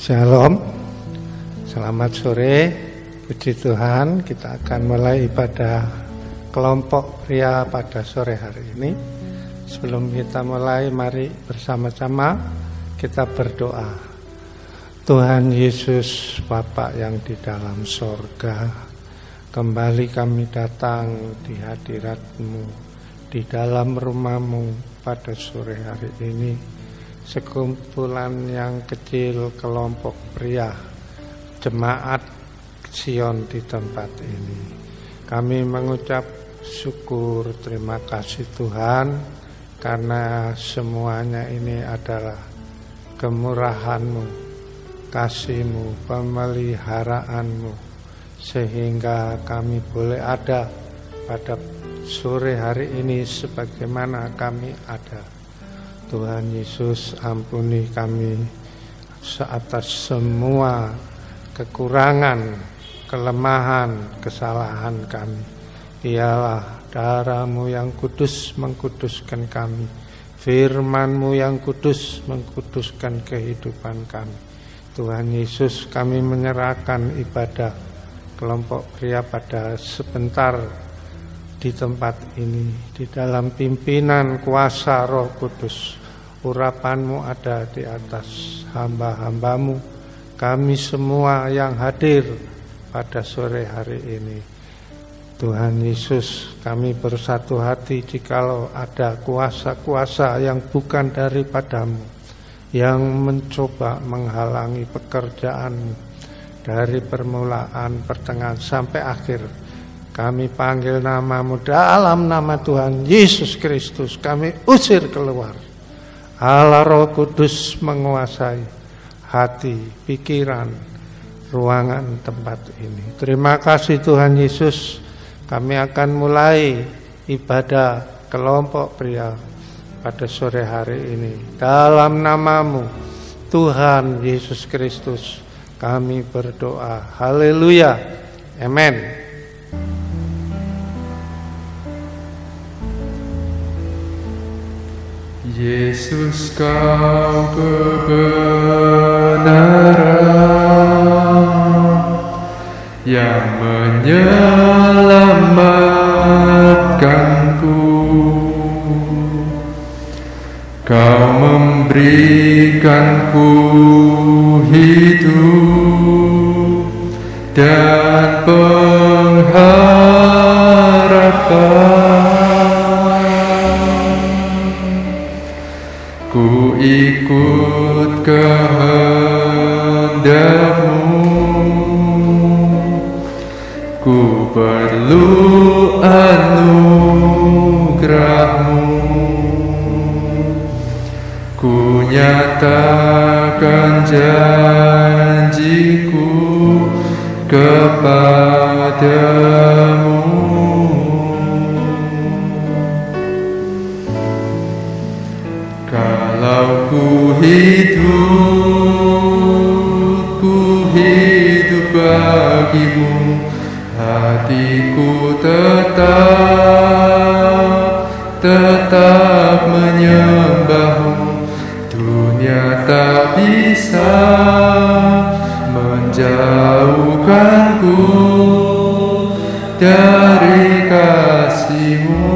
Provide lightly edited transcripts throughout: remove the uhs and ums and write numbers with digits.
Shalom, selamat sore, puji Tuhan. Kita akan mulai ibadah kelompok pria pada sore hari ini. Sebelum kita mulai, mari bersama-sama kita berdoa. Tuhan Yesus, Bapa yang di dalam sorga, kembali kami datang di hadirat-Mu, di dalam rumah-Mu pada sore hari ini. Sekumpulan yang kecil kelompok pria jemaat Sion di tempat ini. Kami mengucap syukur, terima kasih Tuhan, karena semuanya ini adalah kemurahan-Mu, kasih-Mu, pemeliharaanmu, sehingga kami boleh ada pada sore hari ini sebagaimana kami ada. Tuhan Yesus, ampuni kami atas semua kekurangan, kelemahan, kesalahan kami. Biarlah darah-Mu yang kudus mengkuduskan kami, firman-Mu yang kudus mengkuduskan kehidupan kami. Tuhan Yesus, kami menyerahkan ibadah kelompok pria pada sebentar di tempat ini, di dalam pimpinan kuasa Roh Kudus. Urapan-Mu ada di atas hamba-hamba-Mu, kami semua yang hadir pada sore hari ini. Tuhan Yesus, kami bersatu hati jikalau ada kuasa-kuasa yang bukan daripada-Mu, yang mencoba menghalangi pekerjaan-Mu dari permulaan, pertengahan sampai akhir. Kami panggil nama-Mu dalam nama Tuhan Yesus Kristus, kami usir keluar. Allah Roh Kudus menguasai hati, pikiran, ruangan tempat ini. Terima kasih Tuhan Yesus. Kami akan mulai ibadah kelompok pria pada sore hari ini. Dalam nama-Mu Tuhan Yesus Kristus kami berdoa. Haleluya. Amen. Yesus, Kau kebenaran yang menyelamatkanku. Kau memberikanku hidup dan pengharapan. Ku ikut kehendak-Mu, ku perlu anugerah-Mu. Ku nyatakan janjiku kepadamu. Kalau ku hidup bagi-Mu, hatiku tetap menyembah-Mu. Dunia tak bisa menjauhkanku dari kasih-Mu.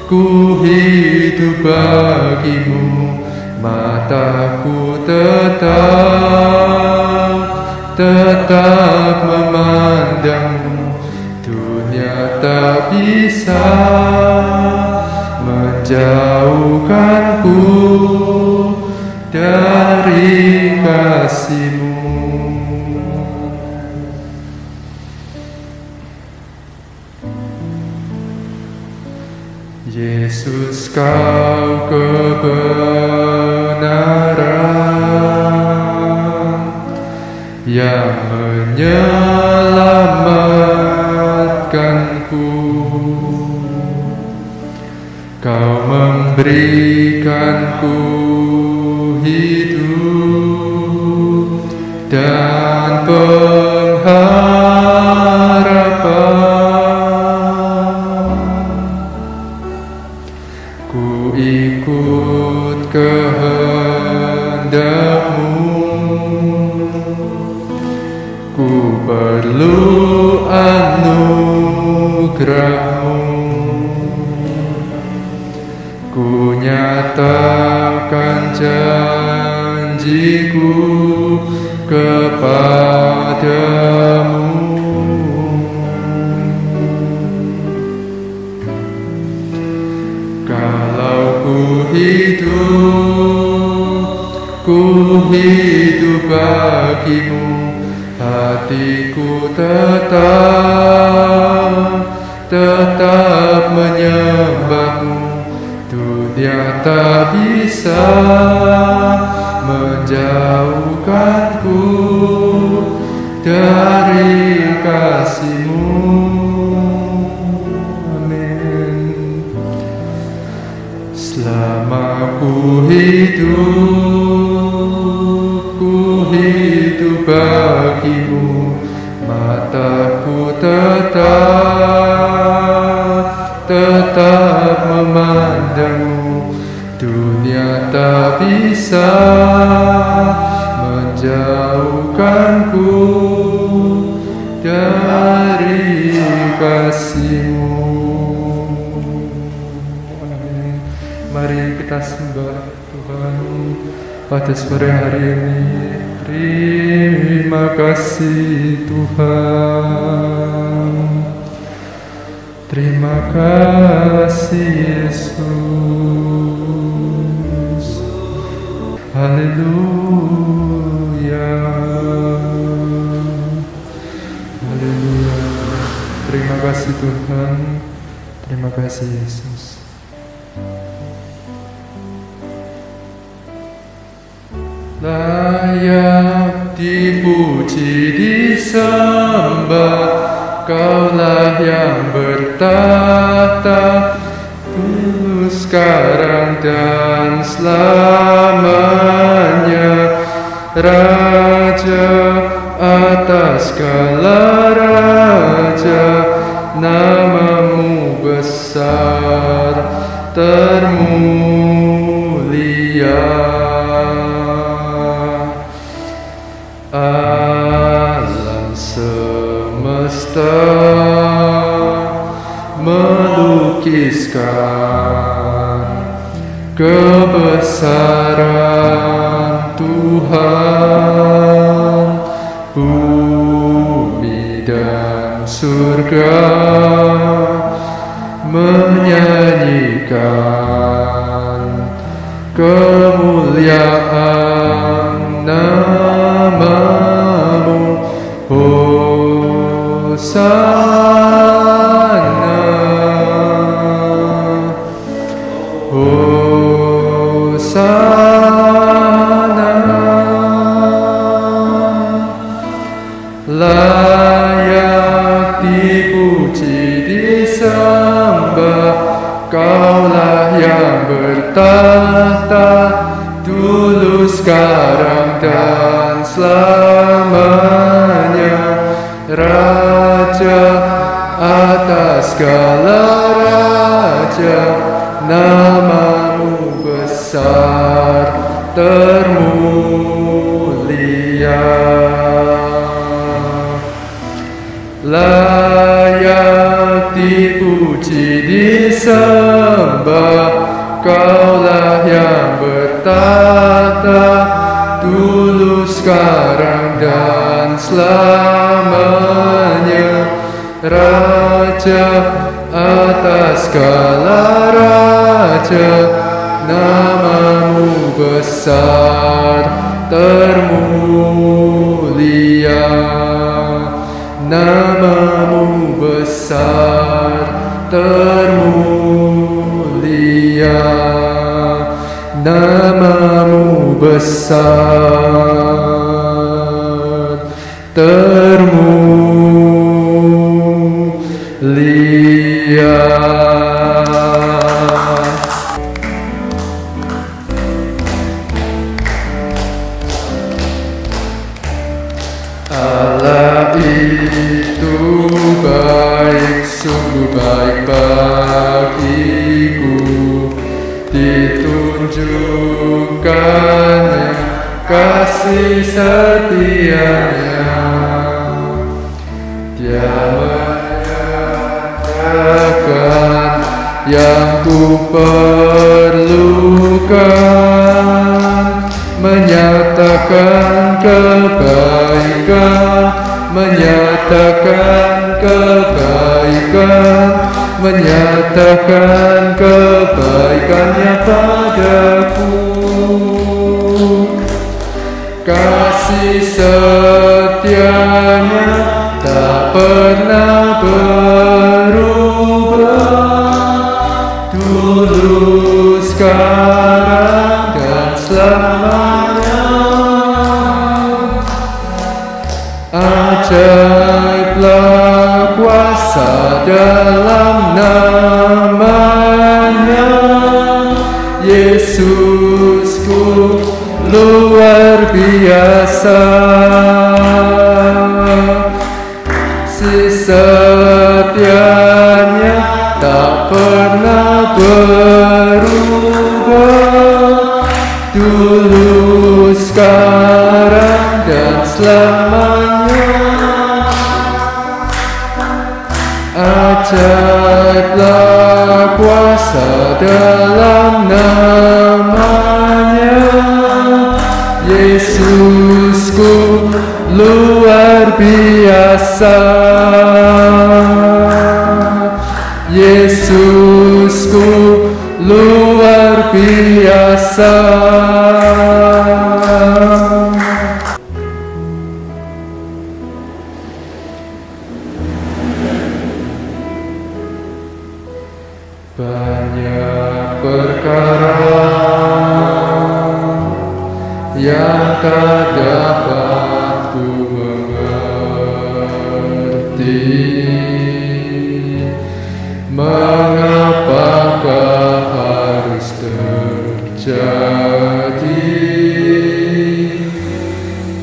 Ku hidup bagi-Mu, mataku tetap memandang-Mu. Dunia tak bisa menjauhkanku dari kasih-Mu. Yesus, Kau kebenaran yang menyelamatkanku. Kau memberikanku hidup dan pengharapan. ku perlu anugerah-Mu. Ku nyatakan janjiku kepadamu. Kalau ku hidup bagimu, hatiku tetap menyembah-Mu. Dunia tak bisa menjauhkanku dari kasih-Mu. Amin. Selama ku hidup bagimu, mataku tetap memandang-Mu. Dunia tak bisa menjauhkanku dari kasih-Mu. Mari kita sembah Tuhan pada sore hari ini. Terima kasih Tuhan. Terima kasih Yesus. Haleluya. Haleluya. Terima kasih Tuhan. Terima kasih Yesus. Layak dipuji disembah, Kaulah yang bertahta dulu, sekarang dan selamanya. Raja atas segala raja, nama-Mu besar termulia. Alam semesta melukiskan kebesaran Tuhan. Bumi dan surga menyanyikan kemuliaan nama-Mu. Hosana, Hosana. Layak dipuji disembah, Kaulah yang bertahta dulu, sekarang dan selamanya. Raja atas segala raja, nama-Mu besar termulia. Layak dipuji disembah, Kaulah yang bertahta dulu, sekarang dan selamanya. Raja atas segala raja, nama-Mu besar termulia. Nama-Mu besar termulia. Nama-Mu besar termulia. Allah itu baik, sungguh baik bagiku. Ditunjukkannya kasih setianya. yang ku perlukan, menyatakan kebaikan, menyatakan kebaikan, menyatakan kebaikannya padaku. Kasih setianya tak pernah berubah, dulu, sekarang, dan selamanya. Ajaiblah kuasa dalam namanya, Yesusku luar biasa. Setianya tak pernah berubah, dulu, sekarang, dan selamanya. Ajaiblah kuasa dalam namanya, Yesusku luar biasa. Yesusku luar biasa. Banyak perkara yang tak dapat ku mengerti, mengapakah harus terjadi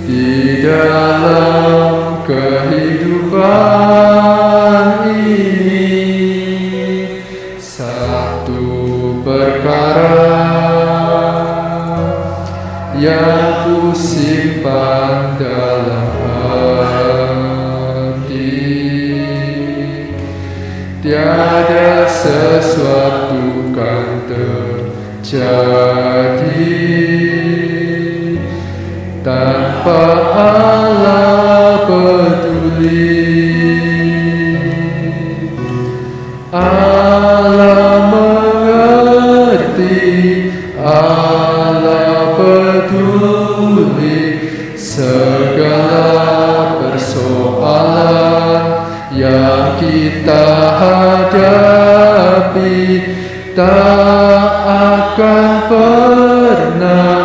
di dalam kehidupan ini. Satu perkara yang ku simpan dalam hati, tiada sesuatu kan terjadi tanpa Allah peduli. Allah mengerti, Allah peduli segala persoalan yang kita hadapi, tak akan pernah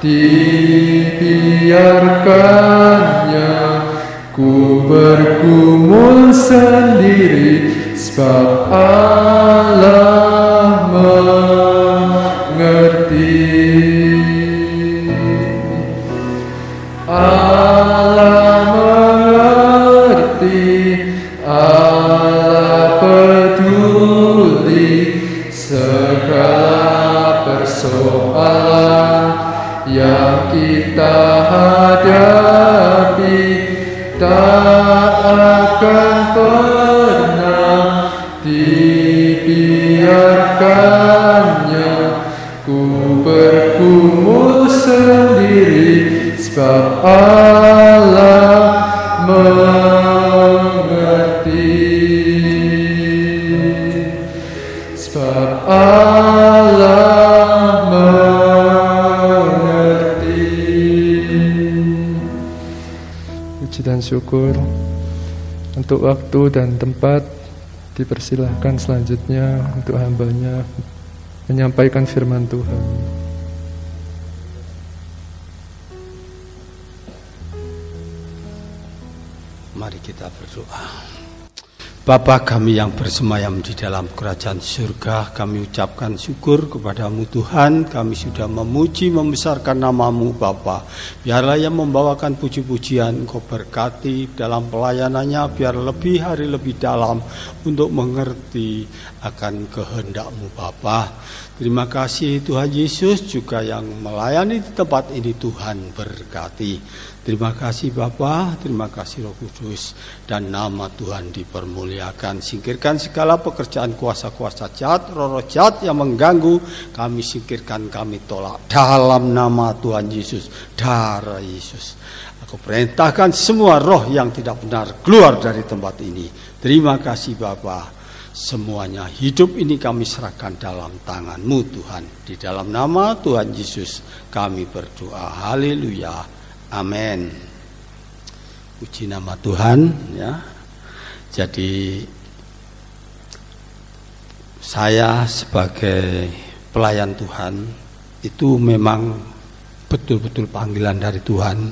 dibiarkannya ku bergumul sendiri, sebab Allah mengerti. Allah mengerti, Allah peduli segala persoalan yang kita hadapi, tak akan pernah dibiarkannya ku bergumul sendiri, sebab Allah mengerti, sebab Allah mengerti. Puji dan syukur untuk waktu dan tempat. Dipersilahkan selanjutnya untuk hambanya menyampaikan firman Tuhan. Mari kita berdoa. Bapa kami yang bersemayam di dalam kerajaan surga, kami ucapkan syukur kepadamu Tuhan. Kami sudah memuji, membesarkan namamu Bapa. Biarlah yang membawakan puji-pujian Engkau berkati dalam pelayanannya, biar lebih hari lebih dalam untuk mengerti akan kehendak-Mu Bapa. Terima kasih Tuhan Yesus juga yang melayani di tempat ini, Tuhan berkati. Terima kasih Bapa, terima kasih Roh Kudus, dan nama Tuhan dipermuliakan. Singkirkan segala pekerjaan kuasa-kuasa jahat, roh-roh jahat yang mengganggu, kami singkirkan, kami tolak dalam nama Tuhan Yesus, darah Yesus. Aku perintahkan semua roh yang tidak benar keluar dari tempat ini. Terima kasih Bapa. Semuanya hidup ini kami serahkan dalam tangan-Mu Tuhan. Di dalam nama Tuhan Yesus kami berdoa. Haleluya. Amin. Puji nama Tuhan ya. Jadi saya sebagai pelayan Tuhan itu memang betul-betul panggilan dari Tuhan.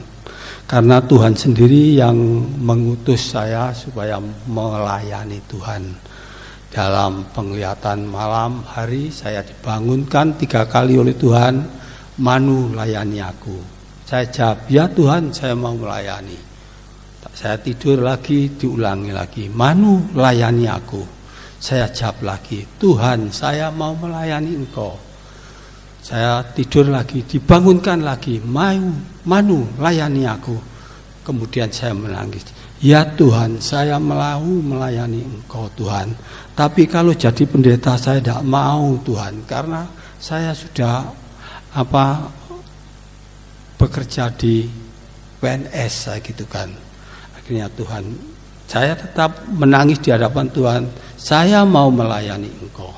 Karena Tuhan sendiri yang mengutus saya supaya melayani Tuhan. Dalam penglihatan malam hari saya dibangunkan 3 kali oleh Tuhan, Manu layani aku. Saya jawab, ya Tuhan saya mau melayani. Saya tidur lagi, diulangi lagi, Manu layani aku. Saya jawab lagi, Tuhan saya mau melayani Engkau. Saya tidur lagi, dibangunkan lagi, Manu layani aku. Kemudian saya menangis, ya Tuhan saya mau melayani Engkau Tuhan. Tapi kalau jadi pendeta saya tidak mau Tuhan, karena saya sudah bekerja di PNS saya gitu kan. Akhirnya Tuhan, saya tetap menangis di hadapan Tuhan, saya mau melayani Engkau.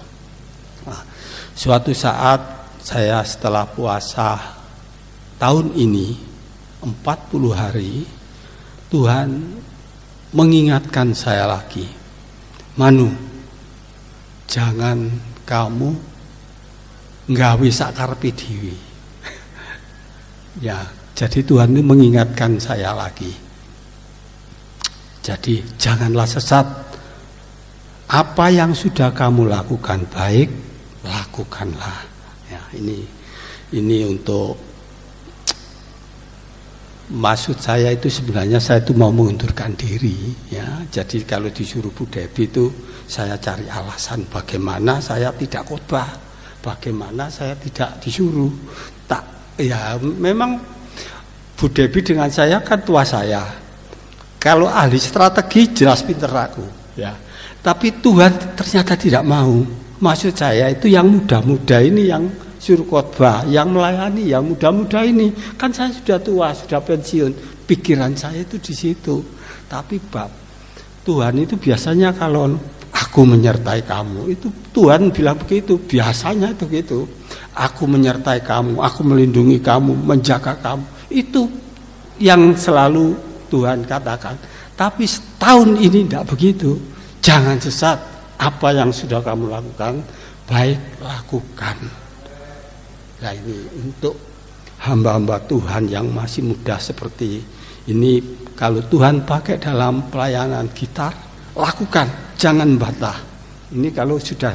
Nah, suatu saat saya setelah puasa tahun ini 40 hari, Tuhan mengingatkan saya lagi, Manu, jangan kamu nggawe sakarepe dhewe. Ya, jadi Tuhan itu mengingatkan saya lagi. Jadi janganlah sesat. Apa yang sudah kamu lakukan baik, lakukanlah. Ya, ini untuk maksud saya itu sebenarnya saya itu mau mengundurkan diri ya. Jadi kalau disuruh Bu Debi itu saya cari alasan bagaimana saya tidak khotbah, bagaimana saya tidak disuruh. Ya memang Bu Debi dengan saya kan tua saya. Kalau ahli strategi jelas pinter aku ya. Tapi Tuhan ternyata tidak mau. Maksud saya itu yang muda-muda ini yang suruh khotbah, yang melayani, yang muda-muda ini. Kan saya sudah tua, sudah pensiun. Pikiran saya itu di situ. Tapi Tuhan itu biasanya kalau aku menyertai kamu, itu Tuhan bilang begitu. Biasanya itu gitu. Aku menyertai kamu, aku melindungi kamu, menjaga kamu. Itu yang selalu Tuhan katakan. Tapi setahun ini tidak begitu. Jangan sesat. Apa yang sudah kamu lakukan, baik lakukan. Nah ini untuk hamba-hamba Tuhan yang masih muda seperti ini, kalau Tuhan pakai dalam pelayanan gitar, lakukan, jangan bantah. Ini kalau sudah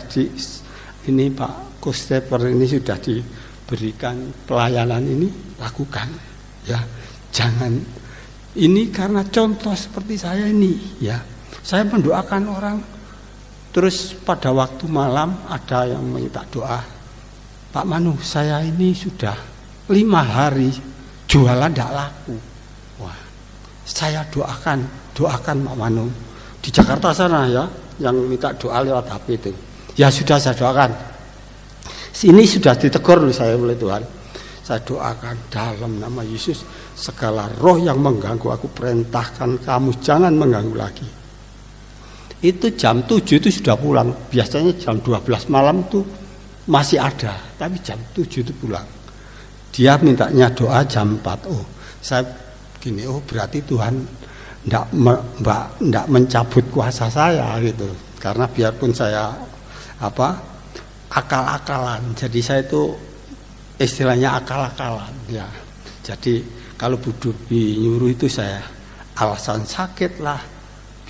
ini Pak Kosteper ini sudah diberikan pelayanan ini, lakukan. Ya, jangan. Ini karena contoh seperti saya ini, ya. Saya mendoakan orang, terus pada waktu malam ada yang minta doa. Pak Manu, saya ini sudah 5 hari jualan tidak laku. Wah, saya doakan Pak Manu di Jakarta sana ya, yang minta doa lewat HP itu. Ya sudah saya doakan. Sini sudah ditegur oleh saya oleh Tuhan. Saya doakan dalam nama Yesus, segala roh yang mengganggu aku perintahkan kamu jangan mengganggu lagi. Itu jam 7 itu sudah pulang. Biasanya jam 12 malam tuh masih ada, tapi jam 7 itu pulang. Dia mintanya doa jam 4. Oh, saya gini, oh berarti Tuhan enggak mencabut kuasa saya gitu. Karena biarpun saya akal-akalan. Jadi saya itu istilahnya akal-akalan ya. Jadi kalau Bu Debi nyuruh itu saya alasan sakit lah.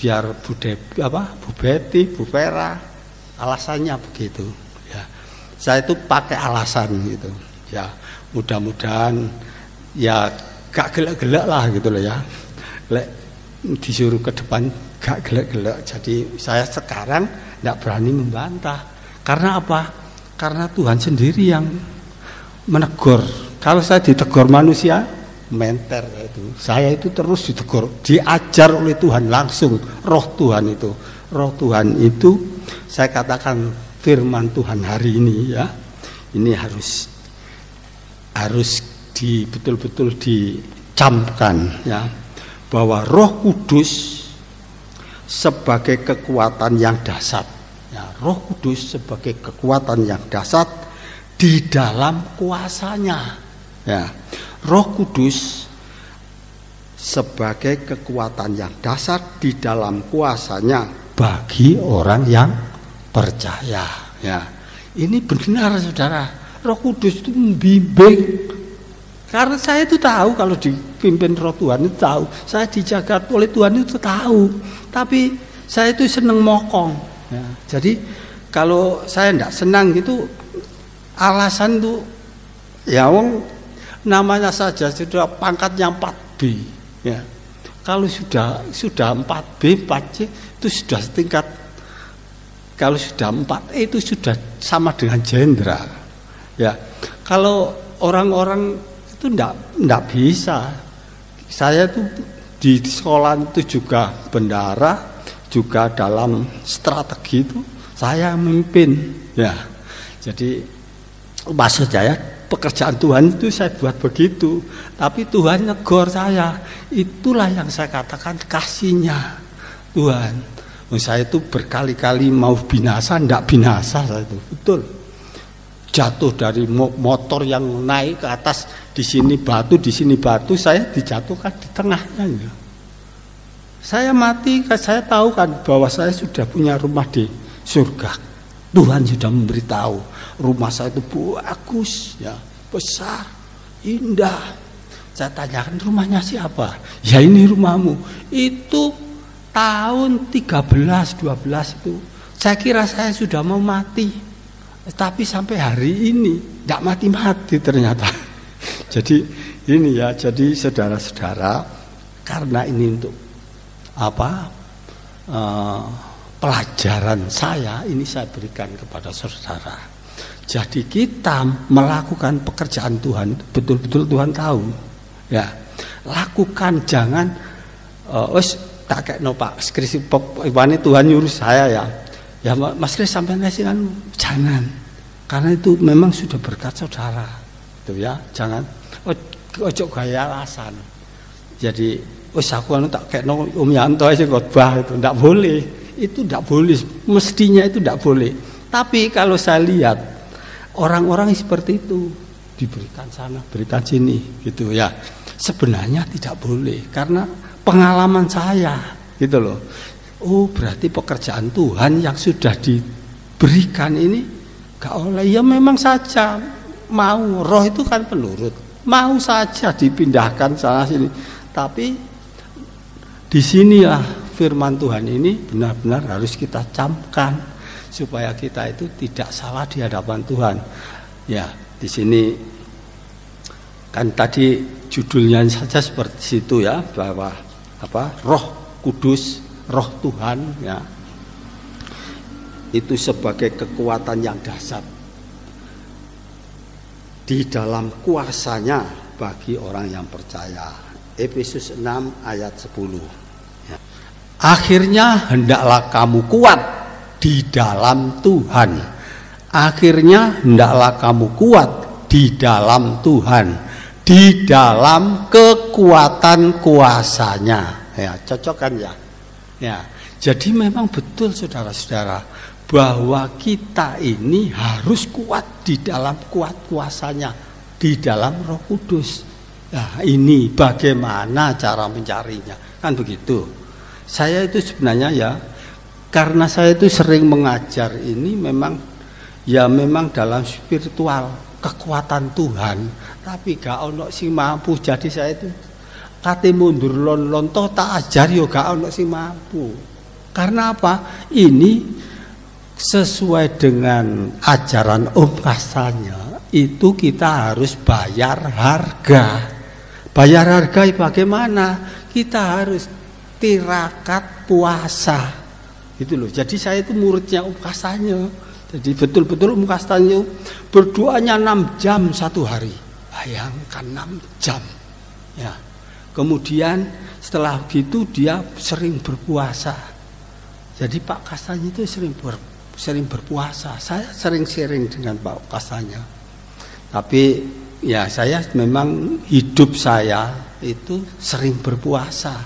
Biar Bu Debi Bu Betty, Bu Vera alasannya begitu. Saya itu pakai alasan gitu ya, mudah-mudahan ya gak gelek-gelek lah gitu loh ya. Lek disuruh ke depan gak gelek-gelek. Jadi saya sekarang tidak berani membantah. Karena apa? Karena Tuhan sendiri yang menegur. Kalau saya ditegur manusia, menter itu. Saya itu terus ditegur, diajar oleh Tuhan langsung. Roh Tuhan itu saya katakan firman Tuhan hari ini ya. Ini harus betul-betul dicamkan ya, bahwa Roh Kudus sebagai kekuatan yang dahsyat ya, Roh Kudus sebagai kekuatan yang dahsyat di dalam kuasanya ya. Roh Kudus sebagai kekuatan yang dahsyat di dalam kuasanya bagi orang yang percaya ya. Ini benar saudara, Roh Kudus itu membimbing. Karena saya itu tahu kalau dipimpin Roh Tuhan itu tahu, saya dijaga oleh Tuhan itu tahu. Tapi saya itu seneng mokong. Ya. Jadi kalau saya tidak senang gitu, alasan itu ya wong namanya saja sudah pangkatnya 4B. Ya. Kalau sudah 4B, 4C itu sudah setingkat. Kalau sudah 4E itu sudah sama dengan jenderal. Ya. Kalau orang-orang itu enggak bisa. Saya tuh di sekolah itu juga bendara, juga dalam strategi itu saya memimpin ya. Jadi maksud saya pekerjaan Tuhan itu saya buat begitu, tapi Tuhan negor saya. Itulah yang saya katakan kasihnya Tuhan. Saya itu berkali-kali mau binasa, enggak binasa saya itu, betul. Jatuh dari motor yang naik ke atas, di sini batu, saya dijatuhkan di tengahnya. Saya mati, saya tahu kan bahwa saya sudah punya rumah di surga. Tuhan sudah memberitahu rumah saya itu bagus, ya, besar, indah. Saya tanyakan rumahnya siapa? Ya ini rumahmu. Itu tahun 13-12 itu. Saya kira saya sudah mau mati. Tapi sampai hari ini tidak mati-mati ternyata. Jadi ini ya, jadi saudara-saudara, karena ini untuk pelajaran ini saya berikan kepada saudara. Jadi kita melakukan pekerjaan Tuhan, betul-betul Tuhan tahu. Ya, lakukan, jangan tak kayak Pak skripsi ini Tuhan nyuruh saya ya. Ya Mas Kris sampai nasi kan jangan, karena itu memang sudah berkat saudara, itu ya, jangan ojo gaya alasan. Jadi aku tak kayak Om Yanto aja khotbah itu tidak boleh, itu tidak boleh, mestinya itu tidak boleh. Tapi kalau saya lihat orang-orang seperti itu diberikan sana, berikan sini, gitu ya, sebenarnya tidak boleh karena pengalaman saya, gitu loh. Oh berarti pekerjaan Tuhan yang sudah diberikan ini gak oleh, ya memang saja mau, roh itu kan penurut, mau saja dipindahkan sana sini. Tapi disinilah firman Tuhan ini benar-benar harus kita camkan supaya kita itu tidak salah di hadapan Tuhan. Ya di sini kan tadi judulnya saja seperti itu ya, bahwa Roh Kudus, Roh Tuhan ya, itu sebagai kekuatan yang dahsyat di dalam kuasanya bagi orang yang percaya. Efesus 6 ayat 10 ya. Akhirnya hendaklah kamu kuat di dalam Tuhan. Akhirnya hendaklah kamu kuat di dalam Tuhan, di dalam kekuatan kuasanya. Ya, cocok kan ya? Ya, jadi memang betul saudara-saudara bahwa kita ini harus kuat di dalam kuasanya, di dalam Roh Kudus. Nah, ini bagaimana cara mencarinya? Kan begitu. Saya itu sebenarnya ya, karena saya itu sering mengajar ini memang dalam spiritual kekuatan Tuhan, tapi gak ono sing mampu. Jadi saya itu kate mundur lontoh tak ajar yo gak ono sing mampu. Karena apa? Ini sesuai dengan ajaran Om Kasanya, itu kita harus bayar harga. Bayar harga bagaimana? Kita harus tirakat puasa. Gitu loh. Jadi saya itu muridnya Om Kasanya. Jadi betul-betul Kastanya berdoanya 6 jam satu hari. Bayangkan 6 jam. Ya. Kemudian setelah gitu dia sering berpuasa. Jadi Pak Kastanya itu sering berpuasa. Saya sering sharing dengan Pak Kastanya. Tapi ya saya memang hidup saya itu sering berpuasa.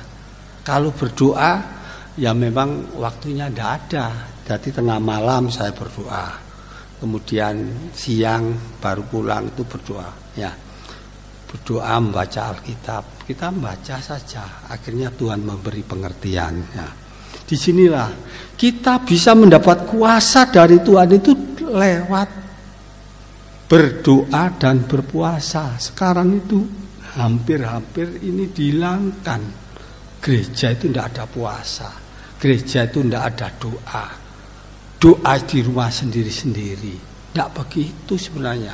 Kalau berdoa ya memang waktunya tidak ada. Jadi tengah malam saya berdoa. Kemudian siang baru pulang itu berdoa. Ya. Berdoa membaca Alkitab. Kita membaca saja. Akhirnya Tuhan memberi pengertian. Ya. Disinilah kita bisa mendapat kuasa dari Tuhan itu lewat berdoa dan berpuasa. Sekarang itu hampir-hampir ini dihilangkan. Gereja itu tidak ada puasa. Gereja itu tidak ada doa. Doa di rumah sendiri-sendiri. Tidak begitu sebenarnya.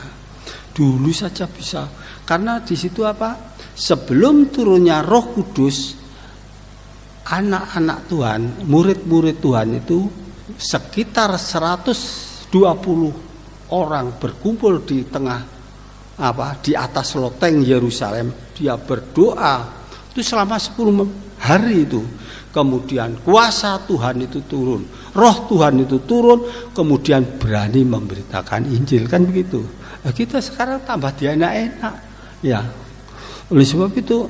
Dulu saja bisa. Karena di situ apa? Sebelum turunnya Roh Kudus, anak-anak Tuhan, murid-murid Tuhan itu sekitar 120 orang berkumpul di tengah di atas loteng Yerusalem. Dia berdoa itu selama 10 hari itu. Kemudian kuasa Tuhan itu turun, Roh Tuhan itu turun, kemudian berani memberitakan Injil, kan begitu. Nah, kita sekarang tambah enak-enak, ya. Oleh sebab itu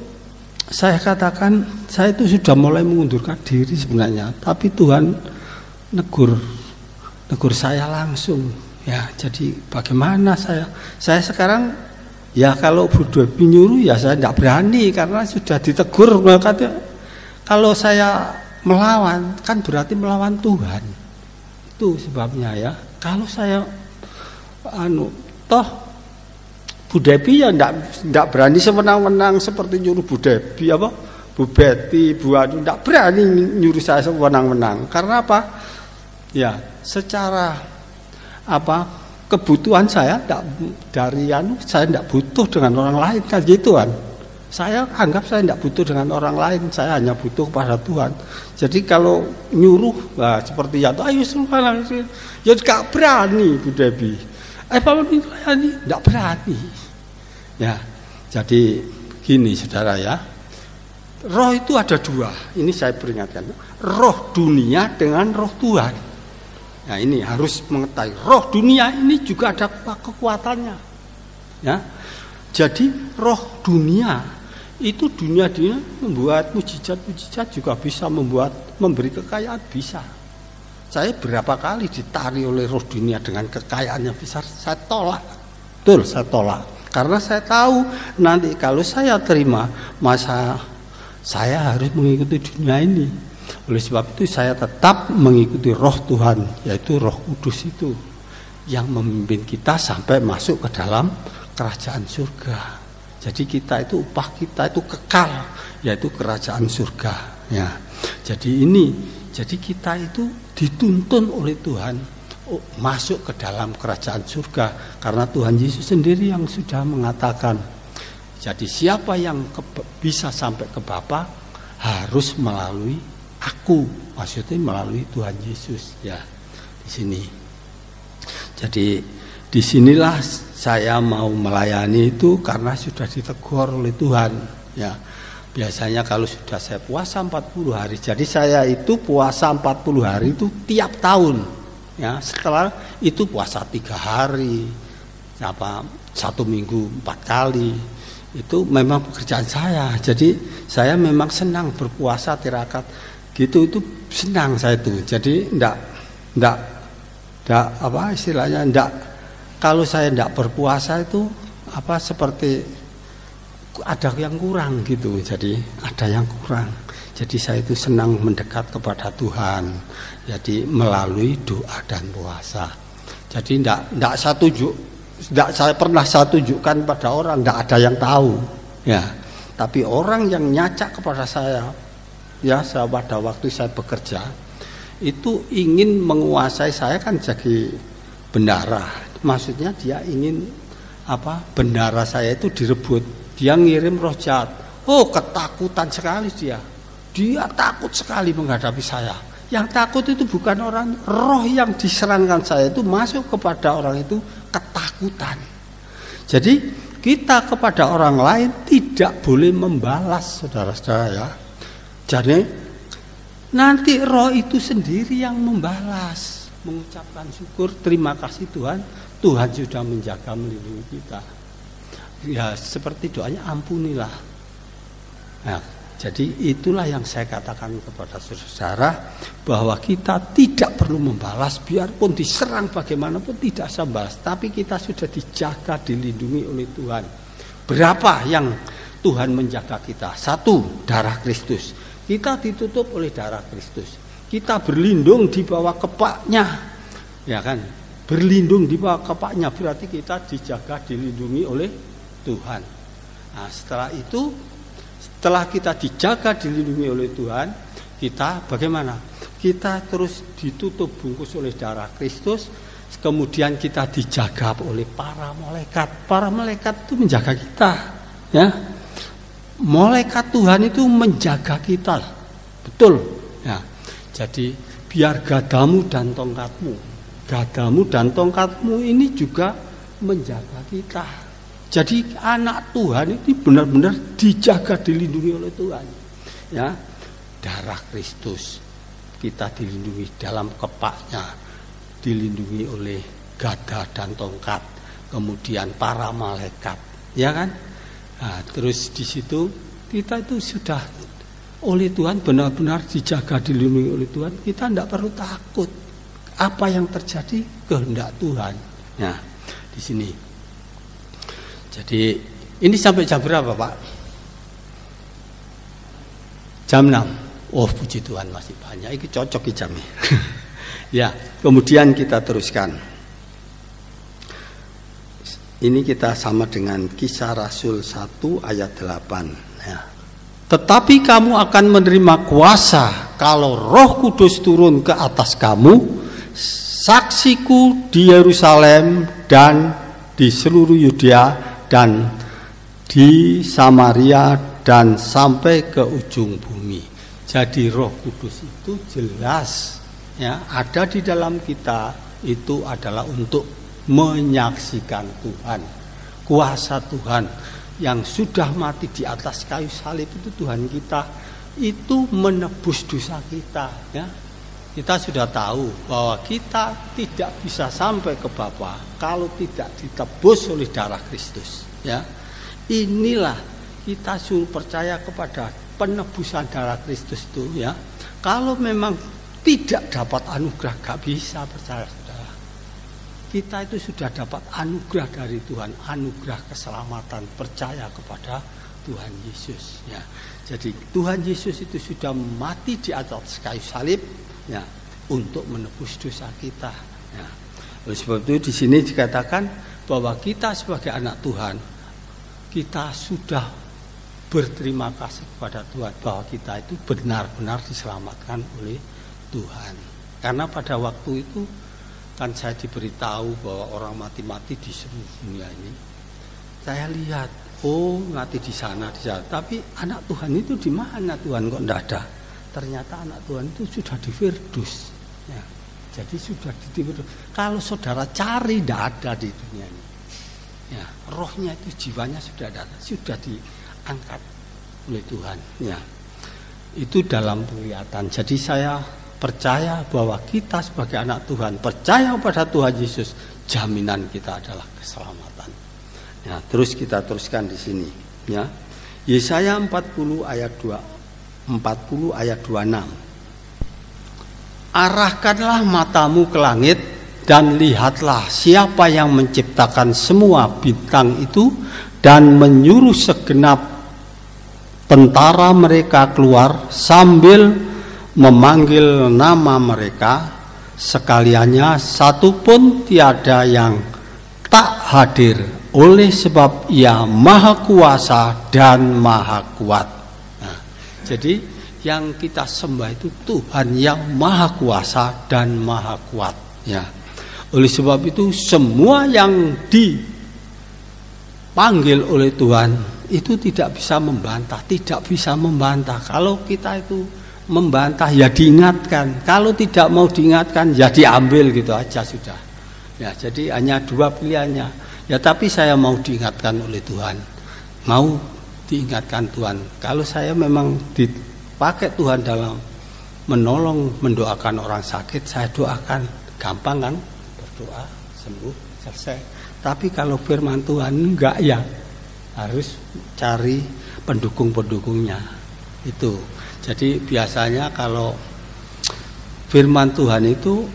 saya katakan saya itu sudah mulai mengundurkan diri sebenarnya, tapi Tuhan negur saya langsung, ya. Jadi bagaimana saya sekarang ya kalau berdua nyuruh ya saya tidak berani karena sudah ditegur. Kalau saya melawan kan berarti melawan Tuhan. Itu sebabnya ya. Kalau saya toh Bu Debi ya tidak berani sewenang-wenang seperti nyuruh Bu Debi Bu Betty, Bu Anu tidak berani nyuruh saya sewenang-wenang. Karena apa? Ya, secara kebutuhan saya saya tidak butuh dengan orang lain kan gitu kan. Saya anggap saya tidak butuh dengan orang lain, saya hanya butuh kepada Tuhan. Jadi kalau nyuruh, seperti ya, ayo semuanya, ya gak berani Bu Debi. Tidak berani. Ya, jadi gini saudara ya, roh itu ada 2. Ini saya peringatkan, roh dunia dengan roh Tuhan. Nah ini harus mengetahui, roh dunia ini juga ada kekuatannya. Ya, jadi roh dunia itu dunia membuat mujizat juga bisa memberi kekayaan bisa. Saya berapa kali ditarik oleh roh dunia dengan kekayaan yang besar, saya tolak. Betul, saya tolak. Karena saya tahu nanti kalau saya terima, masa saya harus mengikuti dunia ini. Oleh sebab itu saya tetap mengikuti roh Tuhan, yaitu Roh Kudus itu yang memimpin kita sampai masuk ke dalam kerajaan surga. Jadi kita itu upah kita itu kekal, yaitu kerajaan surga. Ya, jadi kita itu dituntun oleh Tuhan masuk ke dalam kerajaan surga, karena Tuhan Yesus sendiri yang sudah mengatakan. Jadi siapa yang bisa sampai ke Bapa harus melalui aku, maksudnya melalui Tuhan Yesus. Ya, di sini. Jadi disinilah saya mau melayani itu karena sudah ditegur oleh Tuhan. Ya, biasanya kalau sudah saya puasa 40 hari, jadi saya itu puasa 40 hari itu tiap tahun. Ya, setelah itu puasa 3 hari, 1 minggu 4 kali. Itu memang pekerjaan saya. Jadi saya memang senang berpuasa tirakat. Gitu itu senang saya itu. Jadi enggak istilahnya enggak. Kalau saya tidak berpuasa itu seperti ada yang kurang gitu. Jadi ada yang kurang. Jadi saya itu senang mendekat kepada Tuhan. Jadi melalui doa dan puasa. Jadi tidak saya pernah tunjukkan pada orang, tidak ada yang tahu. Ya, tapi orang yang nyacak kepada saya, ya pada waktu saya bekerja itu ingin menguasai saya kan jadi bendara. Maksudnya dia ingin bendara saya itu direbut. Dia ngirim roh jahat. Oh, ketakutan sekali dia. Dia takut sekali menghadapi saya. Yang takut itu bukan orang, roh yang diserangkan saya itu masuk kepada orang itu ketakutan. Jadi kita kepada orang lain tidak boleh membalas, saudara-saudara ya. Jadi nanti roh itu sendiri yang membalas, mengucapkan syukur, terima kasih Tuhan, Tuhan sudah menjaga melindungi kita. Ya seperti doanya ampunilah. Nah, jadi itulah yang saya katakan kepada saudara bahwa kita tidak perlu membalas, biarpun diserang bagaimanapun tidak usah membalas, tapi kita sudah dijaga, dilindungi oleh Tuhan. Berapa yang Tuhan menjaga kita? 1, darah Kristus. Kita ditutup oleh darah Kristus. Kita berlindung di bawah kepaknya, ya kan? Berlindung di bawah kepaknya berarti kita dijaga, dilindungi oleh Tuhan. Nah, setelah itu, setelah kita dijaga, dilindungi oleh Tuhan, kita bagaimana? Kita terus ditutup bungkus oleh darah Kristus, kemudian kita dijaga oleh para malaikat. Para malaikat itu menjaga kita, ya. Malaikat Tuhan itu menjaga kita, betul. Ya. Jadi biar gadamu dan tongkatmu ini juga menjaga kita. Jadi anak Tuhan itu benar-benar dijaga, dilindungi oleh Tuhan. Ya, darah Kristus kita dilindungi dalam kepaknya, dilindungi oleh gada dan tongkat, kemudian para malaikat, ya kan? Nah, terus di situ kita itu sudah oleh Tuhan benar-benar dijaga, dilindungi oleh Tuhan. Kita tidak perlu takut apa yang terjadi, kehendak Tuhan. Nah, di sini. Jadi ini sampai jam berapa Pak? Jam 6. Oh puji Tuhan masih banyak. Ini cocok jamnya. Ya, kemudian kita teruskan. Ini kita sama dengan Kisah Rasul 1 ayat 8. Ya. Tetapi kamu akan menerima kuasa kalau Roh Kudus turun ke atas kamu, saksiku di Yerusalem dan di seluruh Yudea dan di Samaria dan sampai ke ujung bumi. Jadi Roh Kudus itu jelas ya ada di dalam kita, itu adalah untuk menyaksikan Tuhan. Kuasa Tuhan yang sudah mati di atas kayu salib itu, Tuhan kita itu menebus dosa kita ya. Kita sudah tahu bahwa kita tidak bisa sampai ke Bapa kalau tidak ditebus oleh darah Kristus. Ya, inilah kita suruh percaya kepada penebusan darah Kristus itu. Ya, kalau memang tidak dapat anugerah, gak bisa percaya saudara. Kita itu sudah dapat anugerah dari Tuhan, anugerah keselamatan, percaya kepada Tuhan Yesus. Ya, jadi Tuhan Yesus itu sudah mati di atas kayu salib. Ya, untuk menebus dosa kita. Ya. Oleh sebab itu di sini dikatakan bahwa kita sebagai anak Tuhan, kita sudah berterima kasih kepada Tuhan bahwa kita itu benar-benar diselamatkan oleh Tuhan. Karena pada waktu itu kan saya diberitahu bahwa orang mati-mati di seluruh dunia ini. Saya lihat, oh mati di sana. Tapi anak Tuhan itu di mana Tuhan kok tidak ada? Ternyata anak Tuhan itu sudah di Firdus. Ya, jadi sudah di Firdus. Kalau saudara cari tidak ada di dunia ini. Ya, rohnya itu, jiwanya sudah ada, sudah diangkat oleh Tuhan. Ya, itu dalam penglihatan. Jadi saya percaya bahwa kita sebagai anak Tuhan, percaya pada Tuhan Yesus, jaminan kita adalah keselamatan. Ya, terus kita teruskan di sini. Ya, Yesaya 40 ayat 26. Arahkanlah matamu ke langit dan lihatlah siapa yang menciptakan semua bintang itu dan menyuruh segenap tentara mereka keluar sambil memanggil nama mereka, sekaliannya satu pun tiada yang tak hadir, oleh sebab Ia Maha Kuasa dan Maha Kuat. Nah, jadi yang kita sembah itu Tuhan yang Maha Kuasa dan Maha Kuat. Ya. Oleh sebab itu semua yang dipanggil oleh Tuhan itu tidak bisa membantah, tidak bisa membantah. Kalau kita itu membantah ya diingatkan. Kalau tidak mau diingatkan ya diambil gitu aja sudah. Ya, jadi hanya dua pilihannya. Ya tapi saya mau diingatkan oleh Tuhan. Mau diingatkan Tuhan. Kalau saya memang dipakai Tuhan dalam menolong, mendoakan orang sakit, saya doakan. Gampang kan? Berdoa, sembuh, selesai. Tapi kalau firman Tuhan enggak ya. Harus cari pendukung-pendukungnya. Itu. Jadi biasanya kalau firman Tuhan itu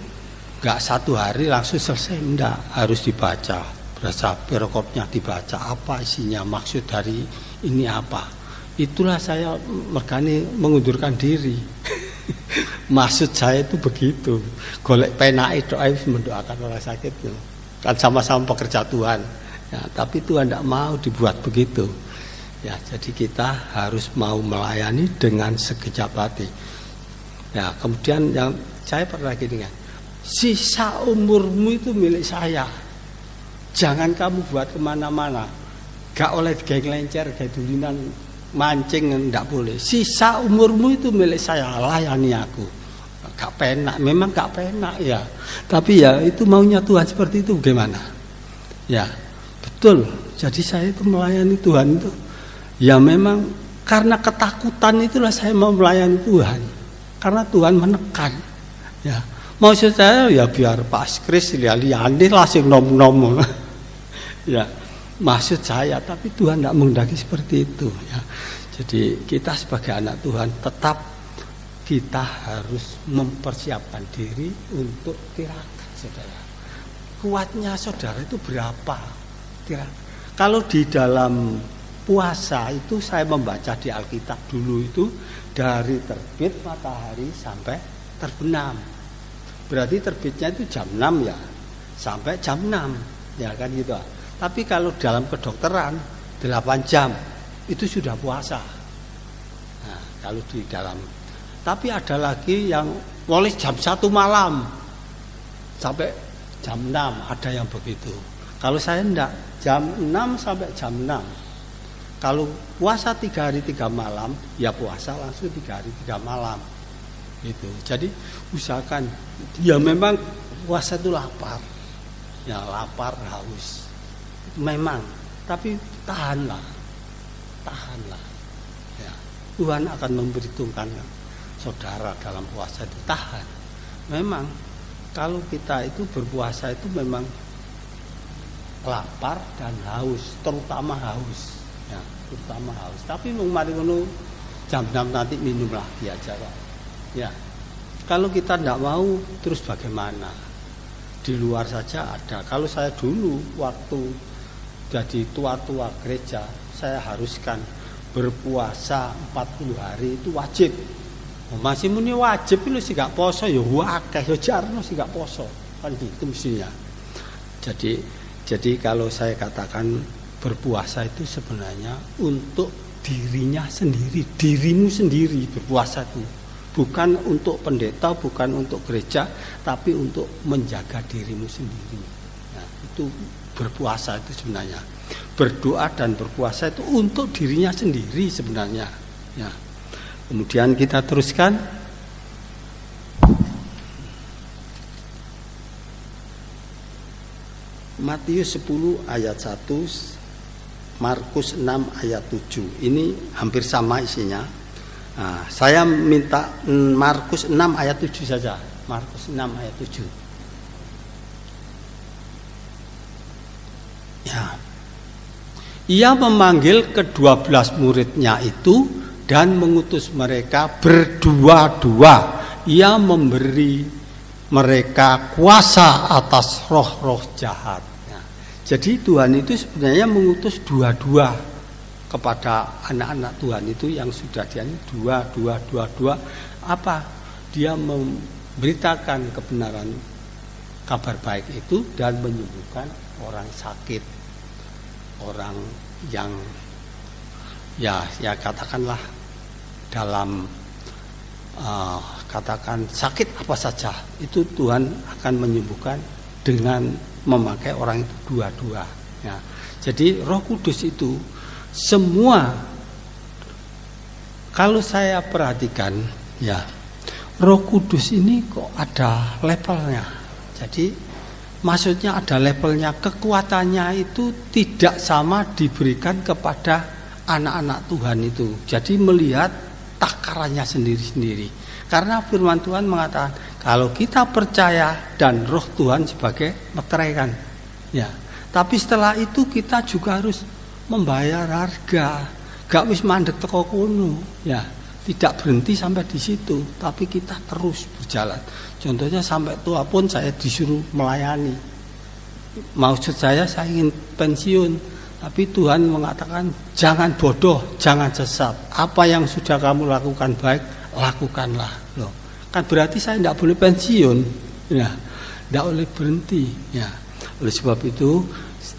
enggak satu hari langsung selesai, enggak, harus dibaca. Berasa perikopnya dibaca, apa isinya, maksud dari ini apa. Itulah saya makanya mengundurkan diri. Maksud saya itu begitu. Golek pena itu mendoakan orang sakit. Kan sama-sama pekerja Tuhan. Ya, tapi Tuhan tidak mau dibuat begitu. Ya, jadi kita harus mau melayani dengan sekejap hati. Ya, kemudian yang saya pernah gini kan, sisa umurmu itu milik saya. Jangan kamu buat kemana-mana. Gak oleh geng lencer, gak dulinan, mancing, enggak boleh. Sisa umurmu itu milik saya, layani aku. Gak penak, memang gak penak ya. Tapi ya itu maunya Tuhan seperti itu bagaimana? Ya, betul. Jadi saya itu melayani Tuhan itu. Ya memang karena ketakutan itulah saya mau melayani Tuhan. Karena Tuhan menekan. Ya, maksud saya ya biar Pak Kris lihat-lihat lah sing nom-nom. Ya, maksud saya, tapi Tuhan tidak menghendaki seperti itu. Ya. Jadi kita sebagai anak Tuhan tetap kita harus mempersiapkan diri untuk tirakat, saudara. Kuatnya saudara itu berapa? Kalau di dalam puasa itu saya membaca di Alkitab dulu itu dari terbit matahari sampai terbenam. Berarti terbitnya itu jam 6 ya, sampai jam 6 ya kan gitu. Tapi kalau dalam kedokteran 8 jam itu sudah puasa. Nah, kalau di dalam, tapi ada lagi yang boleh jam 1 malam sampai jam 6, ada yang begitu. Kalau saya enggak, jam 6 sampai jam 6. Kalau puasa 3 hari 3 malam, ya puasa langsung 3 hari 3 malam. Gitu. Jadi usahakan, ya memang puasa itu lapar. Ya lapar, haus. Memang, tapi tahanlah. Ya. Tuhan akan memperhitungkan saudara dalam puasa itu, tahan. Memang kalau kita itu berpuasa itu memang lapar dan haus, terutama haus. Ya, terutama haus. Tapi mari ngono jam 6 nanti minum lagi aja, Pak. Ya. Kalau kita tidak mau terus bagaimana? Di luar saja ada. Kalau saya dulu waktu jadi tua-tua gereja, saya haruskan berpuasa 40 hari itu wajib. Masih muni wajib itu sih gak poso ya wakeh ya jarno sih gak poso. Kan gitu mestinya. Jadi kalau saya katakan berpuasa itu sebenarnya untuk dirinya sendiri, dirimu sendiri berpuasa itu. Bukan untuk pendeta, bukan untuk gereja, tapi untuk menjaga dirimu sendiri. Nah, itu berpuasa itu sebenarnya. Berdoa dan berpuasa itu untuk dirinya sendiri sebenarnya. Ya. Kemudian kita teruskan. Matius 10 ayat 1, Markus 6 ayat 7. Ini hampir sama isinya. Nah, saya minta Markus 6 ayat 7 saja. Markus 6 ayat 7. Ya. Ia memanggil ke-12 muridnya itu dan mengutus mereka berdua-dua. Ia memberi mereka kuasa atas roh-roh jahat. Ya. Jadi Tuhan itu sebenarnya mengutus dua-dua kepada anak-anak Tuhan itu yang sudah dia dua. Apa? Dia memberitakan kebenaran kabar baik itu dan menyembuhkan orang sakit, orang yang ya katakanlah dalam katakan sakit apa saja itu Tuhan akan menyembuhkan dengan memakai orang itu dua-dua. Ya. Jadi Roh Kudus itu semua, kalau saya perhatikan Ya, Roh Kudus ini kok ada levelnya. Jadi maksudnya ada levelnya, kekuatannya itu tidak sama diberikan kepada anak-anak Tuhan itu. Jadi melihat takarannya sendiri-sendiri. Karena firman Tuhan mengatakan kalau kita percaya dan Roh Tuhan sebagai meterai kan. Ya. Tapi setelah itu kita juga harus membayar harga. Gak wis mandek teko kono. Ya. Tidak berhenti sampai di situ, tapi kita terus berjalan. Contohnya sampai tua pun saya disuruh melayani. Maksud saya ingin pensiun, tapi Tuhan mengatakan jangan bodoh, jangan sesat. Apa yang sudah kamu lakukan baik, lakukanlah. Loh, kan berarti saya tidak boleh pensiun, ya, tidak boleh berhenti. Ya, oleh sebab itu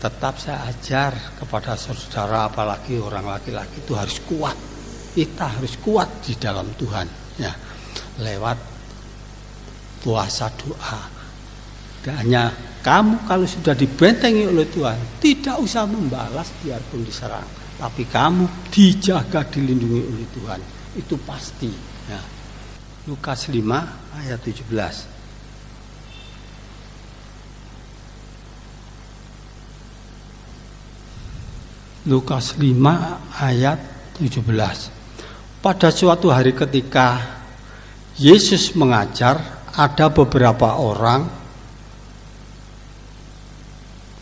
tetap saya ajar kepada saudara, apalagi orang laki-laki itu harus kuat. Kita harus kuat di dalam Tuhan, ya, lewat puasa doa. Dan hanya kamu kalau sudah dibentengi oleh Tuhan, tidak usah membalas biarpun diserang, tapi kamu dijaga, dilindungi oleh Tuhan, itu pasti. Ya. Lukas 5 ayat 17. Lukas 5 ayat 17. Pada suatu hari ketika Yesus mengajar, ada beberapa orang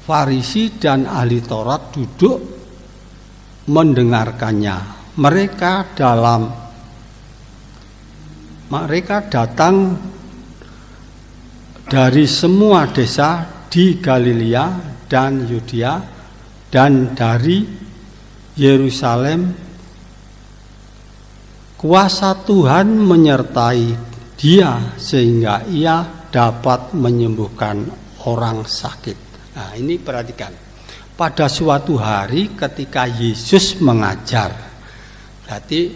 Farisi dan ahli Taurat duduk mendengarkannya. Mereka datang dari semua desa di Galilea dan Yudea dan dari Yerusalem. Kuasa Tuhan menyertai dia sehingga ia dapat menyembuhkan orang sakit. Nah, ini perhatikan. Pada suatu hari ketika Yesus mengajar, berarti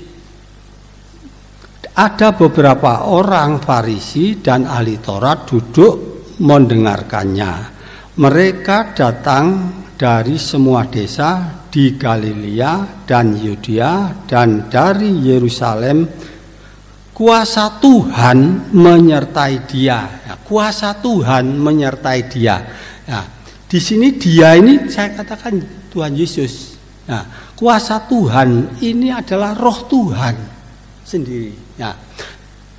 ada beberapa orang Farisi dan ahli Taurat duduk mendengarkannya. Mereka datang dari semua desa di Galilea dan Yudea dan dari Yerusalem. Kuasa Tuhan menyertai dia. Ya, kuasa Tuhan menyertai dia. Nah, di sini dia ini saya katakan Tuhan Yesus. Nah, kuasa Tuhan ini adalah Roh Tuhan sendiri. Nah,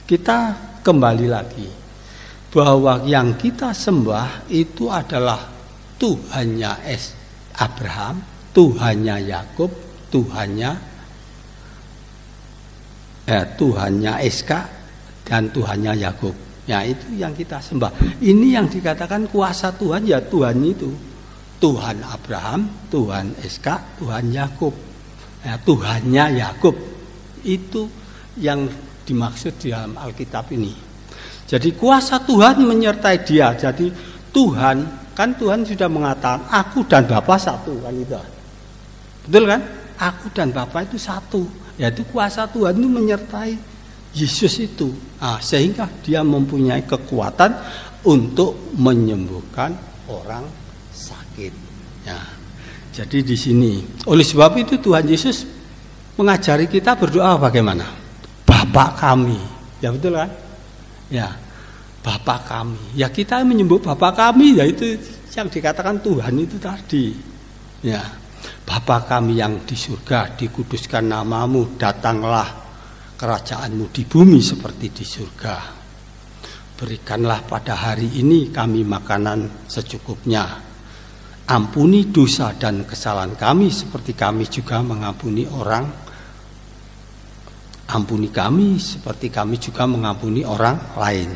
kita kembali lagi bahwa yang kita sembah itu adalah Tuhannya Abraham, Tuhannya Yakub, Tuhannya Iskak dan Tuhannya Yakub. Ya, itu yang kita sembah. Ini yang dikatakan kuasa Tuhan, ya Tuhan itu. Tuhan Abraham, Tuhan Iskak, Tuhan Yakub. Ya, Tuhannya Yakub. Itu yang dimaksud di dalam Alkitab ini. Jadi kuasa Tuhan menyertai dia. Jadi Tuhan, kan Tuhan sudah mengatakan aku dan Bapa satu, kan itu. Betul kan? Aku dan Bapa itu satu. Yaitu kuasa Tuhan itu menyertai Yesus itu. Nah, sehingga dia mempunyai kekuatan untuk menyembuhkan orang sakit. Ya. Jadi di sini, oleh sebab itu Tuhan Yesus mengajari kita berdoa bagaimana? Bapa kami. Ya betul kan? Ya. Bapa kami. Ya kita menyembah Bapa kami, yaitu yang dikatakan Tuhan itu tadi. Ya. Bapa kami yang di surga, dikuduskan namamu, datanglah kerajaanmu di bumi seperti di surga. Berikanlah pada hari ini kami makanan secukupnya. Ampuni dosa dan kesalahan kami seperti kami juga mengampuni orang. Ampuni kami seperti kami juga mengampuni orang lain,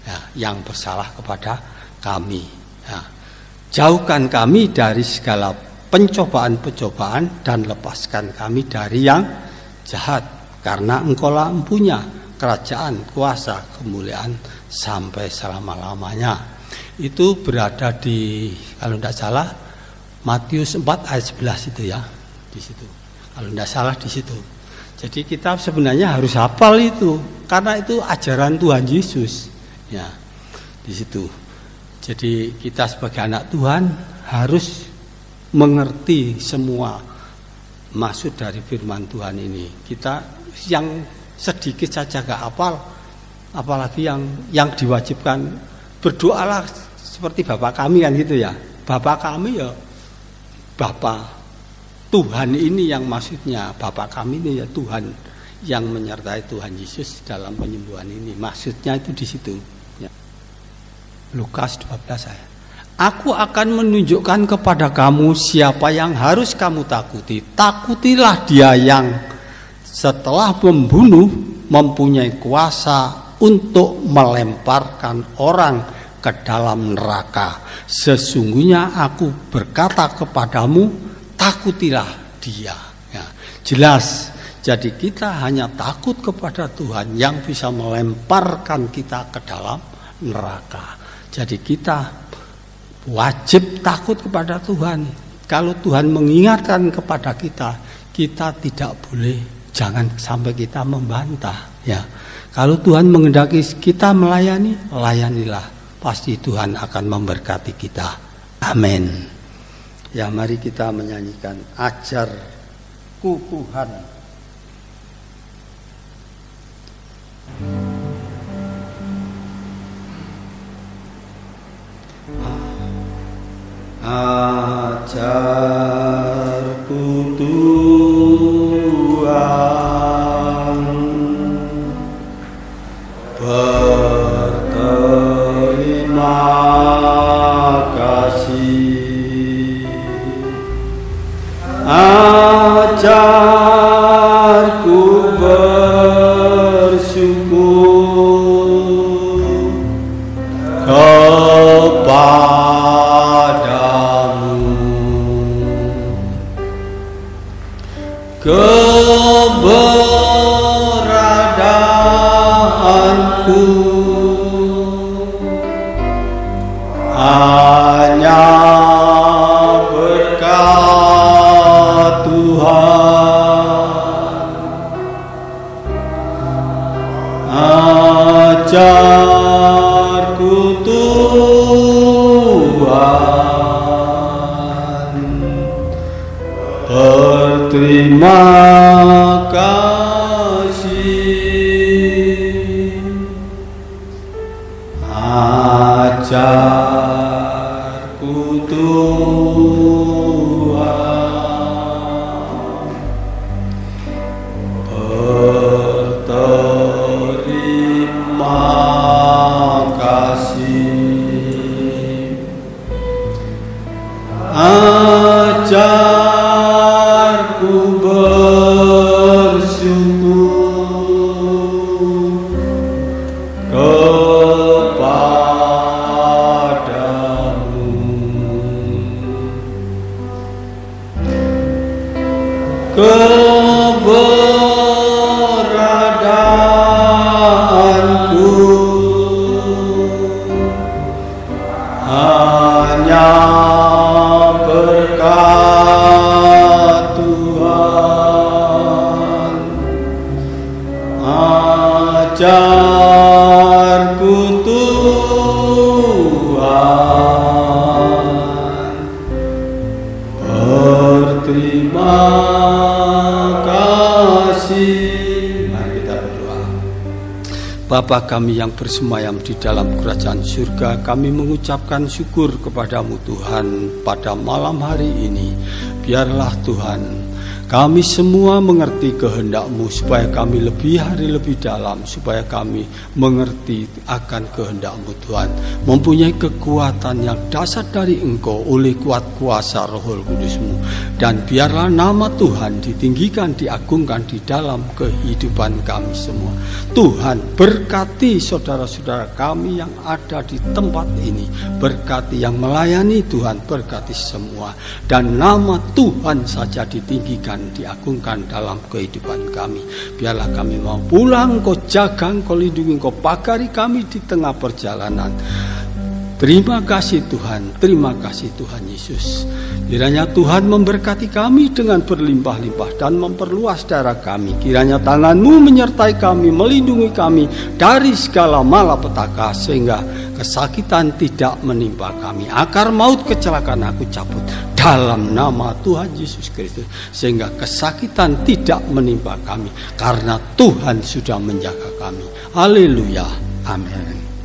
ya, yang bersalah kepada kami. Ya. Jauhkan kami dari segala pencobaan-pencobaan dan lepaskan kami dari yang jahat. Karena engkaulah empunya kerajaan, kuasa, kemuliaan sampai selama-lamanya. Itu berada di, kalau tidak salah, Matius 4 ayat 11 itu ya, di situ. Kalau tidak salah di situ. Jadi kita sebenarnya harus hafal itu, karena itu ajaran Tuhan Yesus. Ya, di situ. Jadi kita sebagai anak Tuhan harus mengerti semua maksud dari firman Tuhan ini. Kita yang sedikit saja gak hafal, apalagi yang diwajibkan. Berdoalah seperti Bapak kami kan gitu ya. Bapak kami ya Bapak Tuhan ini yang maksudnya. Bapak kami ini ya Tuhan yang menyertai Tuhan Yesus dalam penyembuhan ini. Maksudnya itu di situ ya. Lukas 12 ayat. Aku akan menunjukkan kepada kamu siapa yang harus kamu takuti. Takutilah dia yang setelah membunuh mempunyai kuasa untuk melemparkan orang ke dalam neraka. Sesungguhnya aku berkata kepadamu, takutilah dia. Ya, jelas. Jadi kita hanya takut kepada Tuhan yang bisa melemparkan kita ke dalam neraka. Jadi kita wajib takut kepada Tuhan. Kalau Tuhan mengingatkan kepada kita, kita tidak boleh, jangan sampai kita membantah. Ya, kalau Tuhan menghendaki kita melayani, layanilah. Pasti Tuhan akan memberkati kita. Amin. Ya, mari kita menyanyikan Ajarku Tuhan. Ajarku Tuhan, berterima kasih. Ajarku bersyukur keberadaanku hanya berkat Tuhan. Ajarku Tuhan, berterima kasih. Ajarku Tuhan, berterima kasih. Ajarku bersyukur kepadamu. Keberadaanku hanya berkat Tuhan. Ajarku Tuhan, berterima kasih. Mari kita berdoa. Bapa kami yang bersemayam di dalam kerajaan surga, kami mengucapkan syukur kepadamu Tuhan pada malam hari ini. Biarlah Tuhan, kami semua mengerti kehendak-Mu supaya kami lebih hari lebih dalam, supaya kami mengerti akan kehendak-Mu Tuhan, mempunyai kekuatan yang dasar dari Engkau oleh kuat kuasa Roh Kudus-Mu. Dan biarlah nama Tuhan ditinggikan, diagungkan di dalam kehidupan kami semua. Tuhan, berkati saudara-saudara kami yang ada di tempat ini, berkati yang melayani Tuhan, berkati semua. Dan nama Tuhan saja ditinggikan, diagungkan dalam kehidupan kami. Biarlah kami mau pulang, Kau jaga, Kau lindungi, Kau pagari kami di tengah perjalanan. Terima kasih Tuhan, terima kasih Tuhan Yesus. Kiranya Tuhan memberkati kami dengan berlimpah-limpah dan memperluas daerah kami. Kiranya tangan-Mu menyertai kami, melindungi kami dari segala malapetaka, sehingga kesakitan tidak menimpa kami. Akar maut kecelakaan aku cabut. dalam nama Tuhan Yesus Kristus, sehingga kesakitan tidak menimpa kami karena Tuhan sudah menjaga kami. Haleluya, amin.